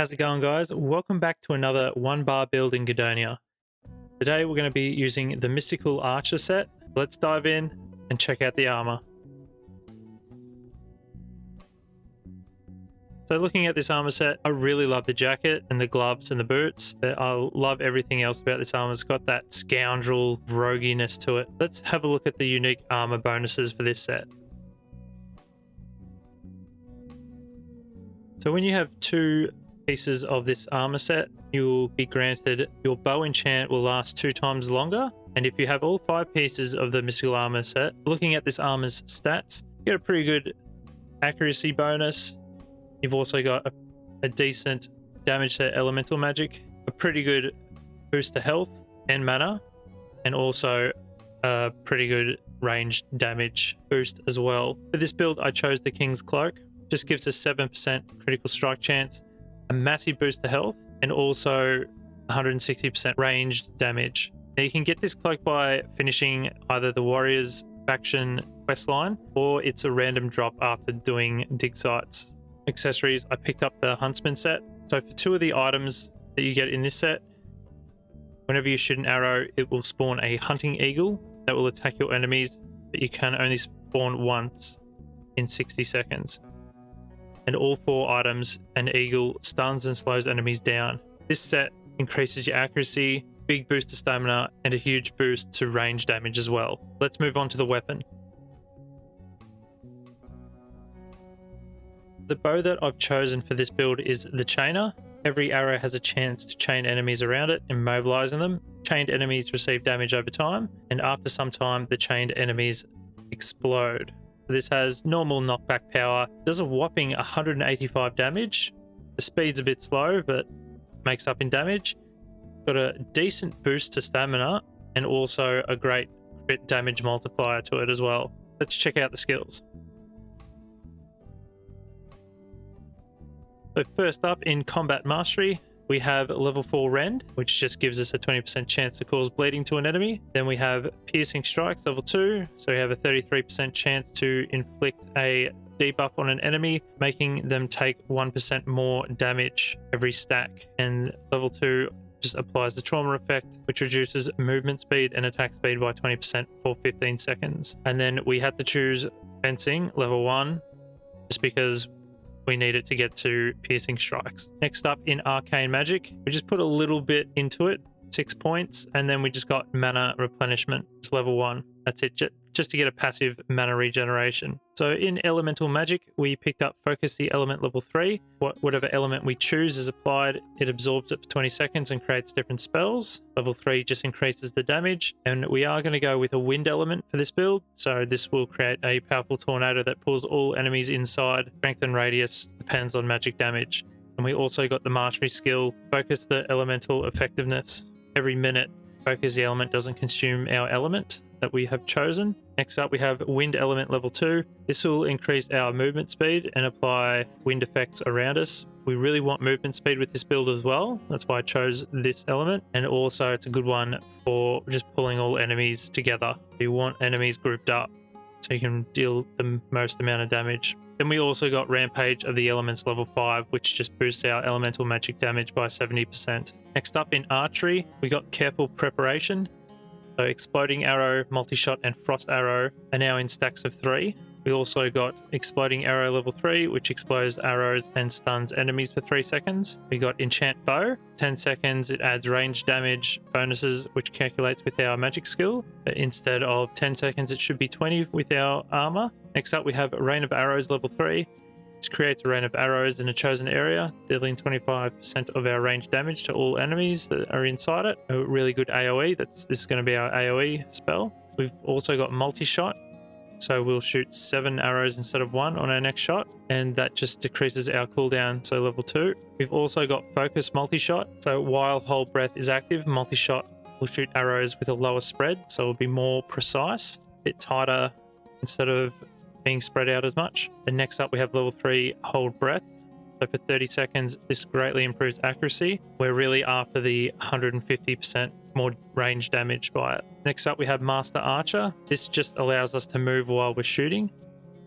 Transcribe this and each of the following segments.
How's it going, guys? Welcome back to another one bar build in Gedonia. Today we're going to be using the mystical archer set. Let's dive in and check out the armor. So looking at this armor set, I really love the jacket and the gloves and the boots. I love everything else about this armor. It's got that scoundrel roguiness to it. Let's have a look at the unique armor bonuses for this set. So when you have two pieces of this armor set, you will be granted your bow enchant will last 2 times longer. And if you have all 5 pieces of the mystical armor set, looking at this armor's stats, you get a pretty good accuracy bonus. You've also got a decent damage to elemental magic, a pretty good boost to health and mana, and also a pretty good ranged damage boost as well. For this build, I chose the King's Cloak. Just gives us 7% critical strike chance, a massive boost to health, and also 160% ranged damage. Now you can get this cloak by finishing either the Warriors faction questline, or it's a random drop after doing dig sites. Accessories, I picked up the Huntsman set. So for 2 of the items that you get in this set, whenever you shoot an arrow, it will spawn a hunting eagle that will attack your enemies, but you can only spawn once in 60 seconds. And all 4 items, an eagle stuns and slows enemies down. This set increases your accuracy, big boost to stamina, and a huge boost to range damage as well. Let's move on to the weapon. The bow that I've chosen for this build is the Chainer. Every arrow has a chance to chain enemies around it, immobilizing them. Chained enemies receive damage over time, and after some time, the chained enemies explode. This has normal knockback power, does a whopping 185 damage. The speed's a bit slow, but makes up in damage. Got a decent boost to stamina, and also a great crit damage multiplier to it as well. Let's check out the skills. So first up in combat mastery, we have level 4 rend, which just gives us a 20% chance to cause bleeding to an enemy. Then we have piercing strikes level 2, so we have a 33% chance to inflict a debuff on an enemy, making them take 1% more damage every stack. And level 2 just applies the trauma effect, which reduces movement speed and attack speed by 20% for 15 seconds. And then we had to choose fencing level 1, just because we need it to get to piercing strikes. Next up in arcane magic, we just put a little bit into it, 6 points, and then we just got mana replenishment. It's level 1. That's it, just to get a passive mana regeneration. So in elemental magic, we picked up focus the element level 3. Whatever element we choose is applied, it absorbs it for 20 seconds and creates different spells. Level 3 just increases the damage, and we are going to go with a wind element for this build. So this will create a powerful tornado that pulls all enemies inside. Strength and radius depends on magic damage. And we also got the mastery skill, focus the elemental effectiveness. Every minute, focus the element doesn't consume our element that we have chosen. Next up, we have wind element level 2. This will increase our movement speed and apply wind effects around us. We really want movement speed with this build as well. That's why I chose this element. And also it's a good one for just pulling all enemies together. You want enemies grouped up so you can deal the most amount of damage. Then we also got Rampage of the Elements level 5, which just boosts our elemental magic damage by 70%. Next up in archery, we got Careful Preparation. So Exploding Arrow, Multi-Shot, and Frost Arrow are now in stacks of 3. We also got Exploding Arrow level 3, which explodes arrows and stuns enemies for 3 seconds. We got Enchant Bow, 10 seconds, it adds range damage bonuses, which calculates with our magic skill. Instead of 10 seconds, it should be 20 with our armor. Next up, we have Rain of Arrows level 3. This creates a rain of arrows in a chosen area, dealing 25% of our range damage to all enemies that are inside it. A really good AoE. This is going to be our AoE spell. We've also got multi-shot, so we'll shoot 7 arrows instead of 1 on our next shot, and that just decreases our cooldown, so level 2. We've also got focus multi-shot, so while hold breath is active, multi-shot will shoot arrows with a lower spread, so it'll be more precise, a bit tighter instead of being spread out as much. And next up, we have level 3 hold breath. So for 30 seconds, this greatly improves accuracy. We're really after the 150% more range damage by it. Next up, we have Master Archer. This just allows us to move while we're shooting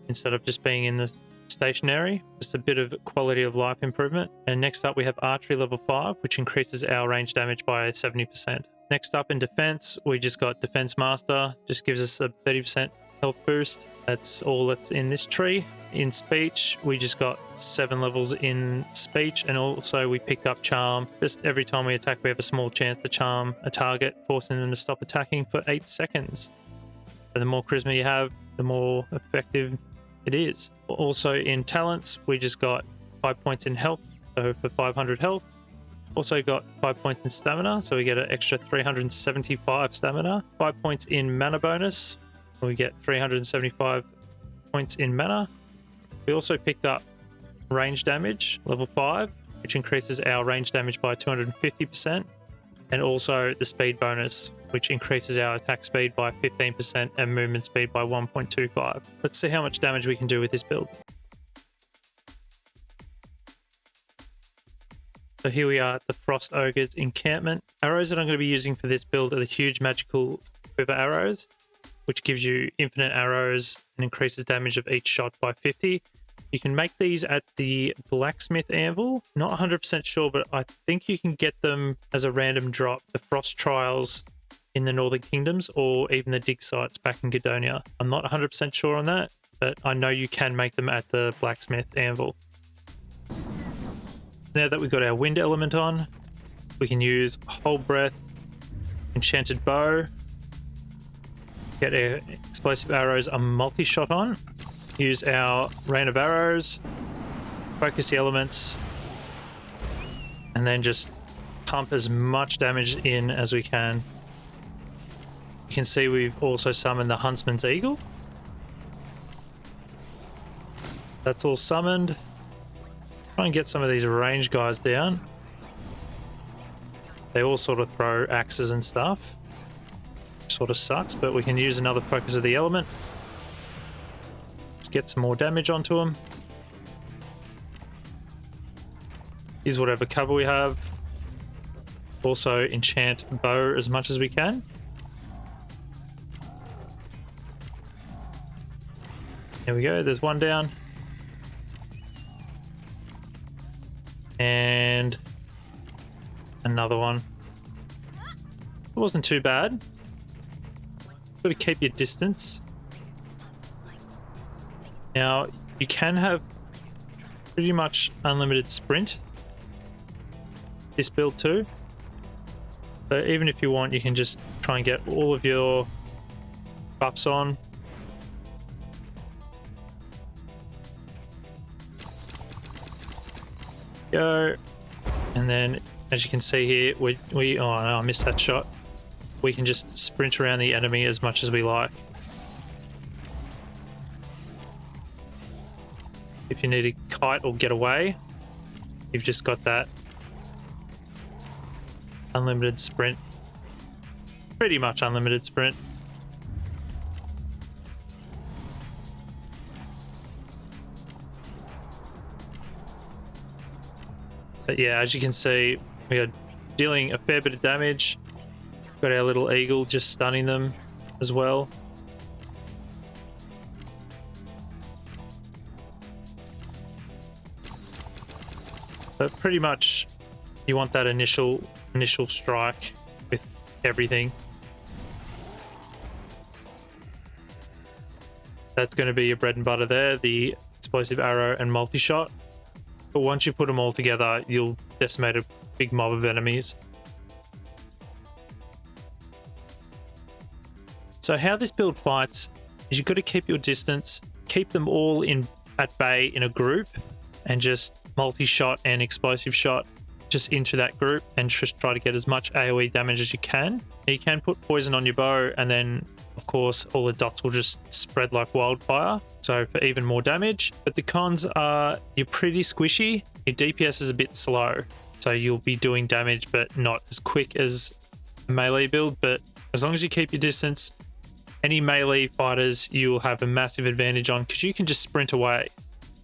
instead of just being in the stationary, just a bit of quality of life improvement. And next up we have archery level 5, which increases our range damage by 70%. Next up in defense, we just got defense master, just gives us a 30% health boost. That's all that's in this tree. In speech, we just got 7 levels in speech, and also we picked up charm. Just every time we attack, we have a small chance to charm a target, forcing them to stop attacking for 8 seconds. So the more charisma you have, the more effective it is. Also in talents, we just got 5 points in health, so for 500 health. Also got 5 points in stamina, so we get an extra 375 stamina. 5 points in mana bonus, we get 375 points in mana. We also picked up range damage, level 5, which increases our range damage by 250%. And also the speed bonus, which increases our attack speed by 15% and movement speed by 1.25. Let's see how much damage we can do with this build. So here we are at the Frost Ogre's encampment. Arrows that I'm going to be using for this build are the huge magical quiver arrows, which gives you infinite arrows and increases damage of each shot by 50. You can make these at the blacksmith anvil. Not 100% sure, but I think you can get them as a random drop, the frost trials in the Northern Kingdoms, or even the dig sites back in Gedonia. I'm not 100% sure on that, but I know you can make them at the blacksmith anvil. Now that we've got our wind element on, we can use hold breath, enchanted bow, get our explosive arrows a multi-shot on, use our rain of arrows, focus the elements, and then just pump as much damage in as we can. You can see we've also summoned the Huntsman's eagle. That's all summoned. Try and get some of these range guys down. They all sort of throw axes and stuff. Sort of sucks, but we can use another focus of the element. Just get some more damage onto them. Use whatever cover we have. Also enchant bow as much as we can. There we go, there's one down. And another one. It wasn't too bad. Got to keep your distance. Now, you can have pretty much unlimited sprint this build too. So even if you want, you can just try and get all of your buffs on. Go. And then, as you can see here, we oh no, I missed that shot. We can just sprint around the enemy as much as we like. If you need to kite or get away, you've just got that unlimited sprint. Pretty much unlimited sprint. But yeah, as you can see, we are dealing a fair bit of damage. Got our little eagle just stunning them as well. But pretty much you want that initial strike with everything. That's going to be your bread and butter there, the explosive arrow and multi-shot. But once you put them all together, you'll decimate a big mob of enemies. So how this build fights is you've got to keep your distance, keep them all at bay in a group, and just multi-shot and explosive shot just into that group and just try to get as much AoE damage as you can. Now you can put poison on your bow, and then of course all the dots will just spread like wildfire, so for even more damage. But the cons are you're pretty squishy, your DPS is a bit slow, so you'll be doing damage but not as quick as a melee build. But as long as you keep your distance, any melee fighters you'll have a massive advantage on, because you can just sprint away.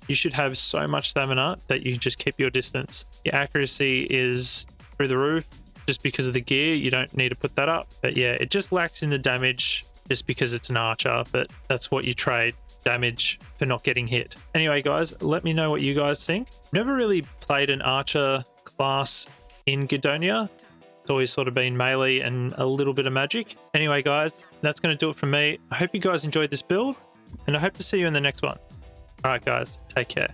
You should have so much stamina that you just keep your distance. Your accuracy is through the roof just because of the gear. You don't need to put that up. But yeah, it just lacks in the damage just because it's an archer, but that's what you trade. damage for not getting hit. Anyway, guys, let me know what you guys think. Never really played an archer class in Gedonia. It's always sort of been melee and a little bit of magic. Anyway, guys, that's going to do it from me. I hope you guys enjoyed this build, and I hope to see you in the next one. All right, guys, take care.